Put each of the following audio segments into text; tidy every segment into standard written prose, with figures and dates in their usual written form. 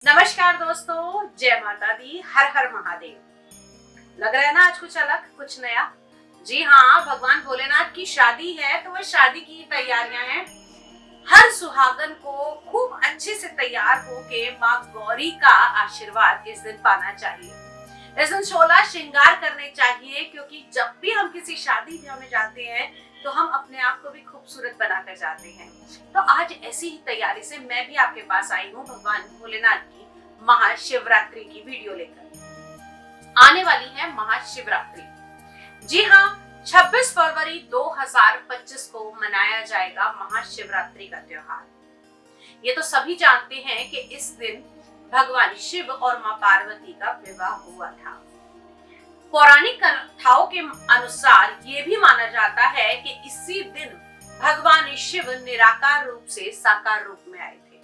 नमस्कार दोस्तों, जय माता दी, हर हर महादेव। लग रहा है ना आज कुछ अलग, कुछ नया। जी हाँ, भगवान भोलेनाथ की शादी है तो वह शादी की तैयारियां हैं। हर सुहागन को खूब अच्छे से तैयार होके माँ गौरी का आशीर्वाद इस दिन पाना चाहिए। इस दिन 16 श्रृंगार करने चाहिए, क्योंकि जब भी हम किसी शादी ब्याह में जाते हैं तो हम अपने आप को भी खूबसूरत बनाकर जाते हैं। तो आज ऐसी ही तैयारी से मैं भी आपके पास आई हूँ भगवान भोलेनाथ की महाशिवरात्रि की वीडियो लेकर। आने वाली है महाशिवरात्रि। जी हाँ, 26 फरवरी 2025 को मनाया जाएगा महाशिवरात्रि का त्योहार। ये तो सभी जानते हैं कि इस दिन भगवान शिव और माँ पार्वती का विवाह हुआ था। पौराणिक कथाओं के अनुसार ये भी माना जाता है कि इसी दिन भगवान शिव निराकार रूप से साकार रूप में आए थे।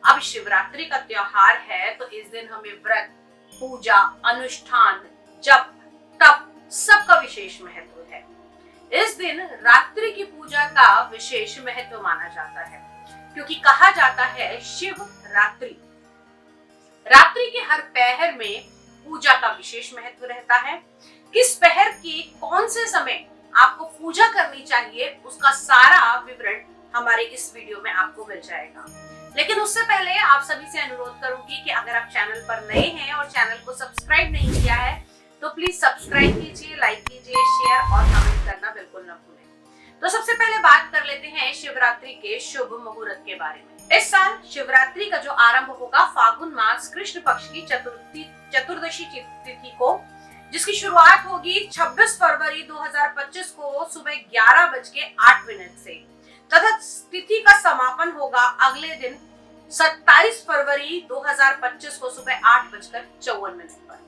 अब शिवरात्रि का त्योहार है तो इस दिन हमें व्रत, पूजा, अनुष्ठान, जप, तप सबका विशेष महत्व है। इस दिन रात्रि की पूजा का विशेष महत्व माना जाता है, क्योंकि कहा जाता है शिव रात्रि। रात्रि के हर पहर में पूजा का विशेष महत्व रहता है। किस पहर की कौन से समय आपको पूजा करनी चाहिए, उसका सारा विवरण हमारे इस वीडियो में आपको मिल जाएगा। लेकिन उससे पहले आप सभी से अनुरोध करूंगी कि अगर आप चैनल पर नए हैं और चैनल को सब्सक्राइब नहीं किया है तो प्लीज सब्सक्राइब कीजिए, लाइक कीजिए, शेयर और कमेंट करना बिल्कुल न भूलें। तो सबसे पहले बात कर लेते हैं शिवरात्रि के शुभ मुहूर्त के बारे में। इस साल शिवरात्रि का जो आरंभ होगा फागुन मास कृष्ण पक्ष की चतुर्दशी तिथि को, जिसकी शुरुआत होगी 26 फरवरी 2025 को सुबह 11:08 से तथा तिथि का समापन होगा अगले दिन 27 फरवरी 2025 को सुबह 8:54 पर।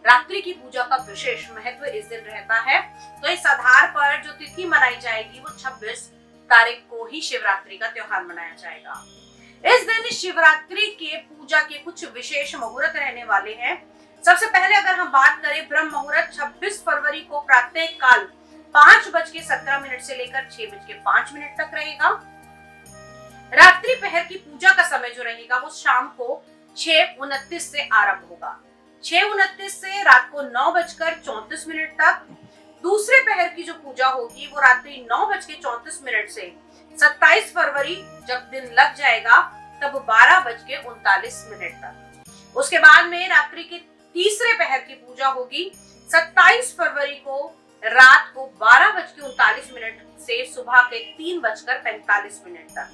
रात्रि की पूजा का विशेष महत्व इस दिन रहता है, तो इस आधार पर जो तिथि मनाई जाएगी वो 26 तारीख को ही शिवरात्रि का त्योहार मनाया जाएगा। इस दिन शिवरात्रि के पूजा के कुछ विशेष मुहूर्त रहने वाले हैं। सबसे पहले अगर हम बात करें ब्रह्म मुहूर्त 26 फरवरी को प्रातः काल 5:17 से लेकर 6:05 तक रहेगा। रात्रि पहर की पूजा का समय जो रहेगा वो शाम को 6:29 से आरंभ होगा। 6:29 से रात को 9:34 तक। दूसरे पहर की जो पूजा होगी वो रात्रि 9:34 से 27 फरवरी जब दिन लग जाएगा तब 12:39 तक। उसके बाद में रात्रि के तीसरे पहर की पूजा होगी 27 फरवरी को रात को 12:39 से सुबह के 3:45 तक।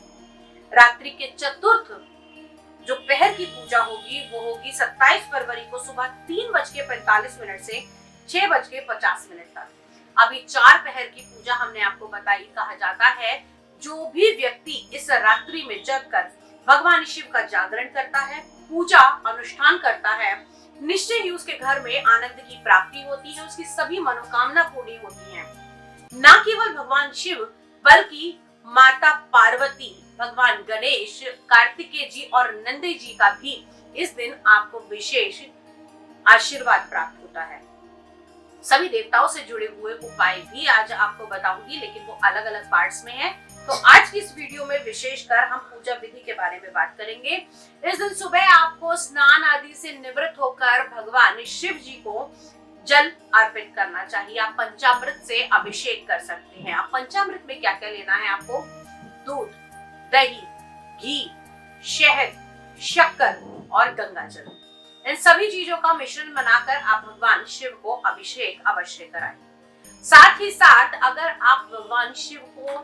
रात्रि के चतुर्थ जो पहर की पूजा होगी वो होगी 27 फरवरी को सुबह 3:45 से 6:50 तक। अभी 4 पहर की पूजा हमने आपको बताई। कहा जाता है जो भी व्यक्ति इस रात्रि में जगकर भगवान शिव का जागरण करता है, पूजा अनुष्ठान करता है, निश्चय ही उसके घर में आनंद की प्राप्ति होती है, उसकी सभी मनोकामना पूरी होती है। न केवल भगवान शिव बल्कि माता पार्वती, भगवान गणेश, कार्तिकेय जी और नंदी जी का भी इस दिन आपको विशेष आशीर्वाद प्राप्त होता है। सभी देवताओं से जुड़े हुए उपाय भी आज आपको बताऊंगी, लेकिन वो अलग अलग पार्ट्स में है। तो आज की इस वीडियो में विशेषकर हम पूजा विधि के बारे में बात करेंगे। इस दिन सुबह आपको स्नान आदि से निवृत्त होकर भगवान शिव जी को जल अर्पित करना चाहिए। आप पंचामृत से अभिषेक कर सकते हैं। आप पंचामृत में क्या क्या लेना है आपको? दूध, दही, घी, शहद, शक्कर और गंगा जल। इन सभी चीजों का मिश्रण बनाकर आप भगवान शिव को अभिषेक अवश्य कराएं। साथ ही साथ अगर आप भगवान शिव को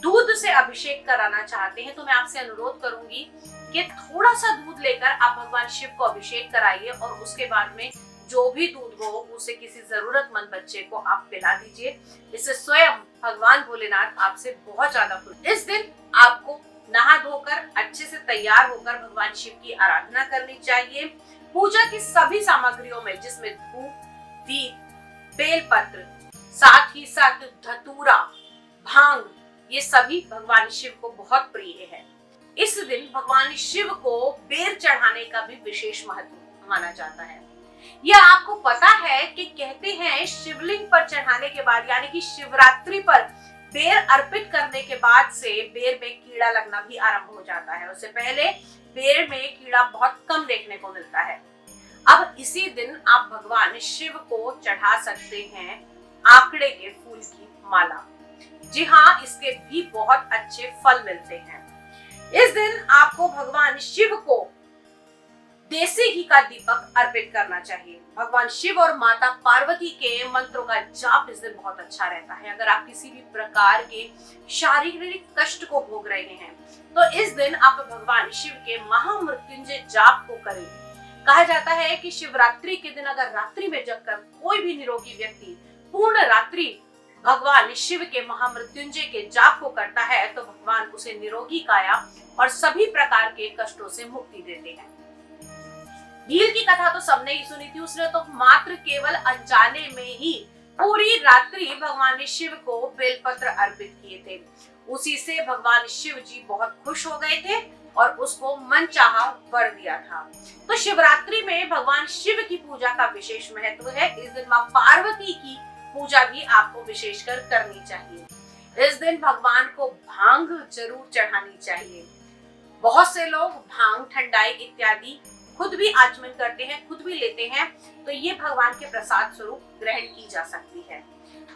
दूध से अभिषेक कराना चाहते हैं तो मैं आपसे अनुरोध करूंगी कि थोड़ा सा दूध लेकर आप भगवान शिव को अभिषेक कराइए और उसके बाद में जो भी दूध हो उसे किसी जरूरतमंद बच्चे को आप पिला दीजिए। इससे स्वयं भगवान भोलेनाथ आपसे बहुत ज्यादा खुश। इस दिन आपको नहा धोकर अच्छे से तैयार होकर भगवान शिव की आराधना करनी चाहिए। पूजा की सभी सामग्रियों में, जिसमें धूप, दीप, बेलपत्र, साथ ही साथ धतूरा, भांग, ये सभी भगवान शिव को बहुत प्रिय है। इस दिन भगवान शिव को बेर चढ़ाने का भी विशेष महत्व माना जाता है। यह आपको पता है कि कहते हैं शिवलिंग पर चढ़ाने के बाद, यानी कि शिवरात्रि पर बेर अर्पित करने के बाद से बेर में कीड़ा लगना भी आरंभ हो जाता है। उससे पहले बेर में कीड़ा बहुत कम देखने को मिलता है। अब इसी दिन आप भगवान शिव को चढ़ा सकते हैं आंकड़े के फूल की माला। जी हाँ, इसके भी बहुत अच्छे फल मिलते हैं। इस दिन आपको भगवान शिव को देसी घी का दीपक अर्पित करना चाहिए। भगवान शिव और माता पार्वती के मंत्रों का जाप इस दिन बहुत अच्छा रहता है। अगर आप किसी भी प्रकार के शारीरिक कष्ट को भोग रहे हैं तो इस दिन आप भगवान शिव के महामृत्युंजय जाप को करें। कहा जाता है कि शिवरात्रि के दिन अगर रात्रि में जगकर कोई भी निरोगी व्यक्ति पूर्ण रात्रि भगवान शिव के महामृत्युंजय के जाप को करता है तो भगवान उसे निरोगी काया और सभी प्रकार के कष्टों से मुक्ति देते हैं। भील की कथा तो सबने ही सुनी थी। उसने तो मात्र केवल अनजाने में ही पूरी रात्रि भगवान शिव को बेलपत्र अर्पित किए थे। उसी से भगवान शिव जी बहुत खुश हो गए थे और उसको मनचाहा वर दिया था। तो शिवरात्रि में भगवान शिव की पूजा का विशेष महत्व है। इस दिन मां पार्वती की पूजा भी आपको विशेषकर करनी चाहिए। इस दिन भगवान को भांग जरूर चढ़ानी चाहिए। बहुत से लोग भांग, ठंडाई इत्यादि खुद भी आचमन करते हैं, खुद भी लेते हैं, तो ये भगवान के प्रसाद स्वरूप ग्रहण की जा सकती है।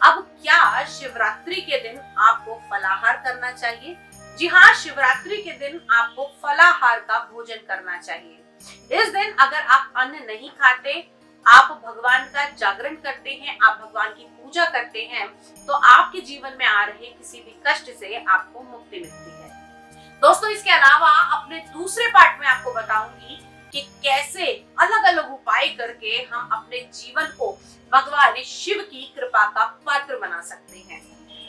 अब क्या शिवरात्रि के दिन आपको फलाहार करना चाहिए? जी हाँ, शिवरात्रि के दिन आपको फलाहार का भोजन करना चाहिए। इस दिन अगर आप अन्न नहीं खाते, आप भगवान का जागरण करते हैं, आप भगवान की पूजा करते हैं, तो आपके जीवन में आ रहे किसी भी कष्ट से आपको मुक्ति मिलती है। दोस्तों, इसके अलावा अपने दूसरे पार्ट में आपको बताऊंगी कि कैसे अलग अलग उपाय करके हम अपने जीवन को भगवान शिव की कृपा का पात्र बना सकते हैं।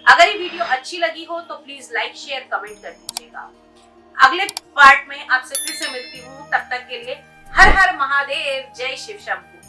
अगर ये वीडियो अच्छी लगी हो तो प्लीज लाइक, शेयर, कमेंट कर दीजिएगा। अगले पार्ट में आपसे फिर से मिलती हूँ। तब तक के लिए हर हर महादेव, जय शिव शंभू।